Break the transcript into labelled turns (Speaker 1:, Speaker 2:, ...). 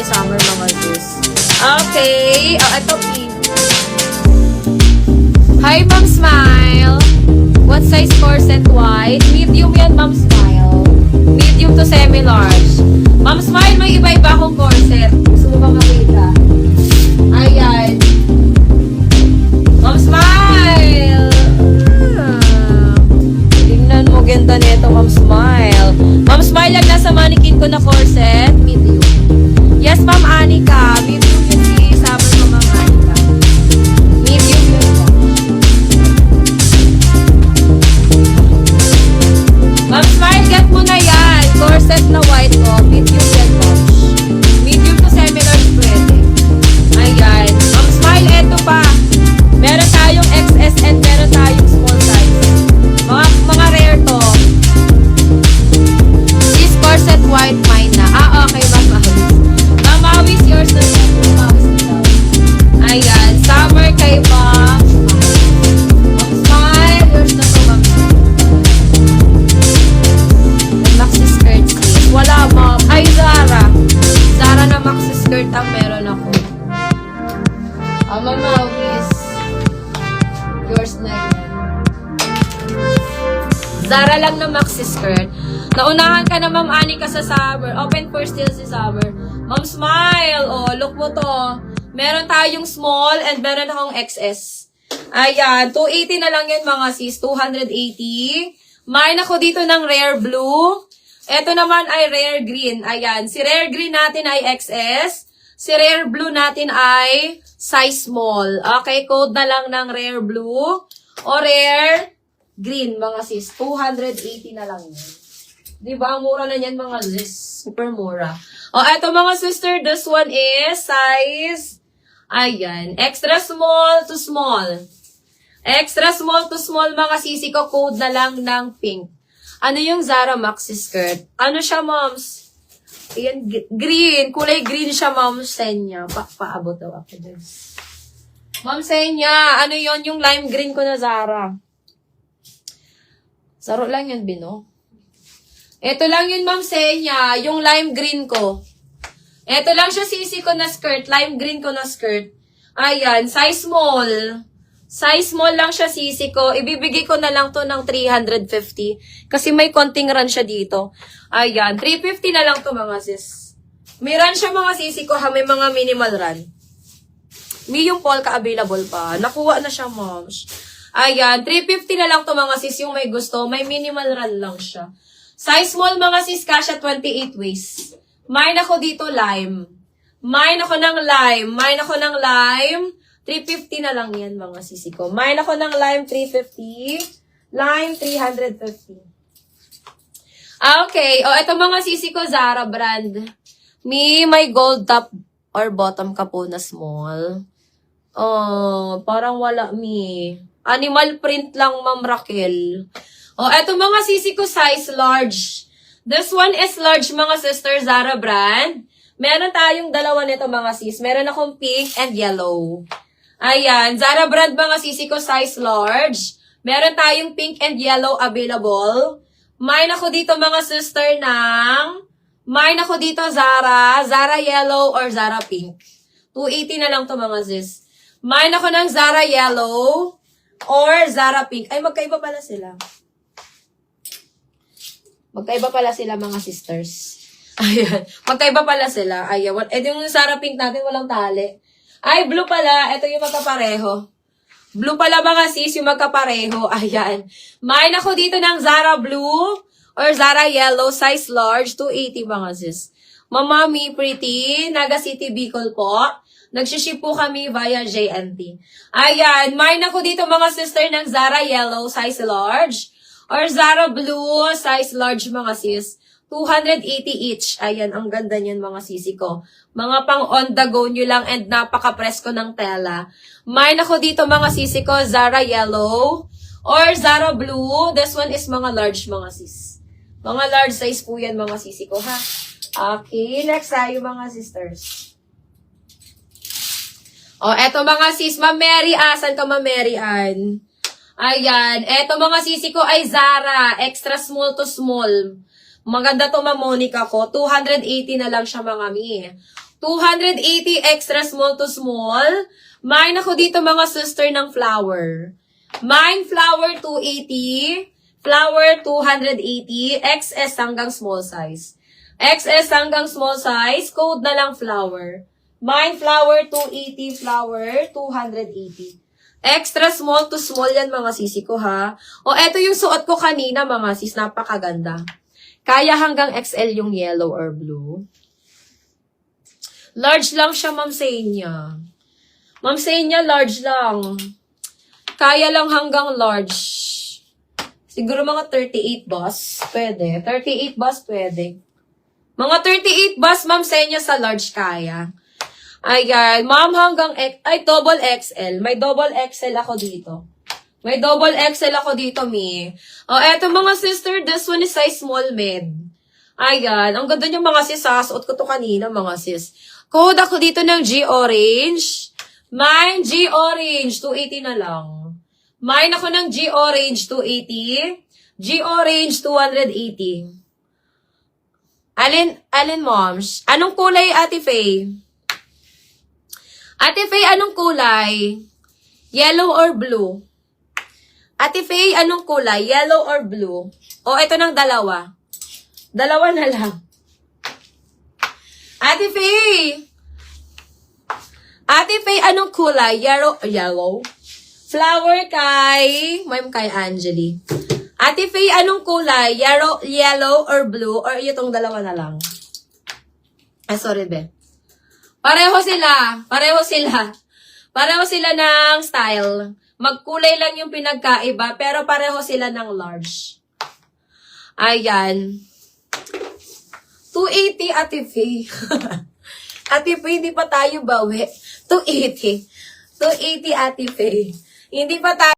Speaker 1: ni Summer mga sis. Okay. Ito pink. Hi, Ma'am Smile. What size corset white? Medium yan, Ma'am Smile. Medium to semi-large. Ma'am Smile, may iba-iba akong corset. Gusto mo ba makita? Ayan. Ma'am Smile! Tingnan mo, ganda nito, Ma'am Smile. Ma'am Smile, lang nasa mannequin ko na corset. Medium. Yes, Ma'am Anika. Medium yun si Summer ko, Ma'am Anika. Medium yun po. Ma'am Smile, get mo na yan. Corset na white ko. Medium yan po. Medium to semi-large pwede. Ayan. Ma'am Smile, eto pa. Meron tayong XS and meron tayong small size. Mga rare to. This corset white mine na. Okay, Ma'am Awis. Ma'am Awis, yours na yan. Ma'am Awis na daw. Ayan. Summer kay Ma'am Smile. Yours na to, Ma'am Smile. Maxi skirt sleeve. Wala, Ma'am. Ay, Zara. Zara na maxi skirt ang meron ako. Ma'am Awis. Yours na yan. Zara lang na maxi skirt. Naunahan ka na, Ma'am Anika, sa Summer. Open for still si Summer. Ma'am Smile. Oh, look mo to. Meron tayong small and meron akong XS. Ayan. 280 na lang yun, mga sis. 280. Mayroon ako dito ng rare blue. Ito naman ay rare green. Ayan. Si rare green natin ay XS. Si rare blue natin ay size small. Okay, code na lang ng rare blue o rare green, mga sis. 280 na lang yun. Diba? Ang mura na yan, mga sis. Super mura. Eto, mga sister, this one is size, ayan, extra small to small. Extra small to small, mga sisi ko, code na lang ng pink. Ano yung Zara maxi skirt? Ano siya, moms? Ayan, green. Kulay green siya, Ma'am Senya. Paabot daw ako dun. Ma'am Senya, ano yon yung lime green ko na Zara? Zaro lang yun, Bino. Ito lang yun, Ma'am Senya, yung lime green ko. Ito lang siya sisi ko na skirt, lime green ko na skirt. Ayan, size small. Size small lang siya sisi ko. Ibibigay ko na lang to ng 350. Kasi may konting run siya dito. Ayan, 350 na lang to, mga sis. May run siya, mga sisi ko ha. May mga minimal run. May yung polka available pa. Nakuha na siya, moms. Ayan, 350 na lang to, mga sis. Yung may gusto. May minimal run lang siya. Size small, mga sis, kasha 28 waist. Mayroon ako dito lime. Mayroon ako ng lime. Mayroon ako ng lime. 350 na lang yan, mga sisi ko. Mayroon ako ng lime 350. Lime 350. Okay. Ito, mga sisi ko, Zara brand. May gold top or bottom ka po na small. Parang wala, Animal print lang, Ma'am Raquel. Ito, mga sisi ko, size large. This one is large, mga sister, Zara brand. Meron tayong dalawa nito, mga sis. Meron akong pink and yellow. Ayan, Zara brand, mga sisi ko, size large. Meron tayong pink and yellow available. Mayroon ako dito, mga sister, mayroon ako dito, Zara yellow or Zara pink. 280 na lang to, mga sis. Mayroon ako ng Zara yellow or Zara pink. Ay, magkaiba pala sila. Magkaiba pala sila, mga sisters. Ayan, magkaiba pala sila. Ayan, yung Zara pink natin, walang tali. Ay, blue pala. Ito yung magkapareho. Blue pala, mga sis, yung magkapareho. Ayan. Mayroon ako dito ng Zara blue or Zara yellow, size large, 280, mga sis. Mamami Pretty, Naga City, Bicol po. Nagsiship po kami via JNT. Ayan. Mayroon ako dito, mga sister, ng Zara yellow, size large or Zara blue, size large, mga sis. 280 each. Ayan, ang ganda niyan, mga sisi ko. Mga pang on the go nyo lang and napaka-presko ng tela. Mayroon ako dito, mga sisi ko, Zara yellow or Zara blue. This one is mga large, mga sis. Mga large size po yan, mga sisi ko, ha? Okay, next tayo, mga sisters. Eto, mga sis, Ma'am Mary, asan ka, Ma'am Mary Ann? Ayan, eto, mga sisi ko ay Zara, extra small to small. Maganda to, Ma'am Monica ko. 280 na lang siya, mga mi. 280 extra small to small. Mine ako dito mga sister ng flower. Mine flower 280. Flower 280. XS hanggang small size. XS hanggang small size. Code na lang flower. Mine flower 280. Flower 280. Extra small to small yan mga sisi ko ha. O eto yung suot ko kanina mga sis. Napakaganda. Kaya hanggang XL yung yellow or blue. Large lang siya, Ma'am Senya. Ma'am Senya, large lang. Kaya lang hanggang large. Siguro mga 38 bus. Pwede. 38 bus, pwede. Mga 38 bus, Ma'am Senya, sa large kaya. Ayan. Ma'am, hanggang double XL. May double XL ako dito. May double XL ako dito, Mi. O, eto mga sister, this one is size small med. Ayan. Ang ganda niyo mga sis, ha. Suot ko to kanina, mga sis. Code ako dito ng G-Orange. Mine, G-Orange, 280 na lang. Mine ako ng G-Orange, 280. G-Orange, 280. Alin, moms? Anong kulay, Ate Faye? Ate Faye, anong kulay? Yellow or blue? Ate Faye, anong kulay? Yellow or blue? O, ito ng dalawa. Dalawa na lang. Ate Faye! Ate Faye, anong kulay? Yellow? Flower kay... Ma'am kay Angeli. Ate Faye, anong kulay? Yellow or blue? Or itong dalawa na lang? Ay, sorry, be. Pareho sila. Pareho sila ng style. Magkulay lang yung pinagkaiba, pero pareho sila ng large. Ayan. 280, Ate Faye. Ate Faye, hindi pa tayo bawi. 280. 280, Ate Faye. Hindi pa tayo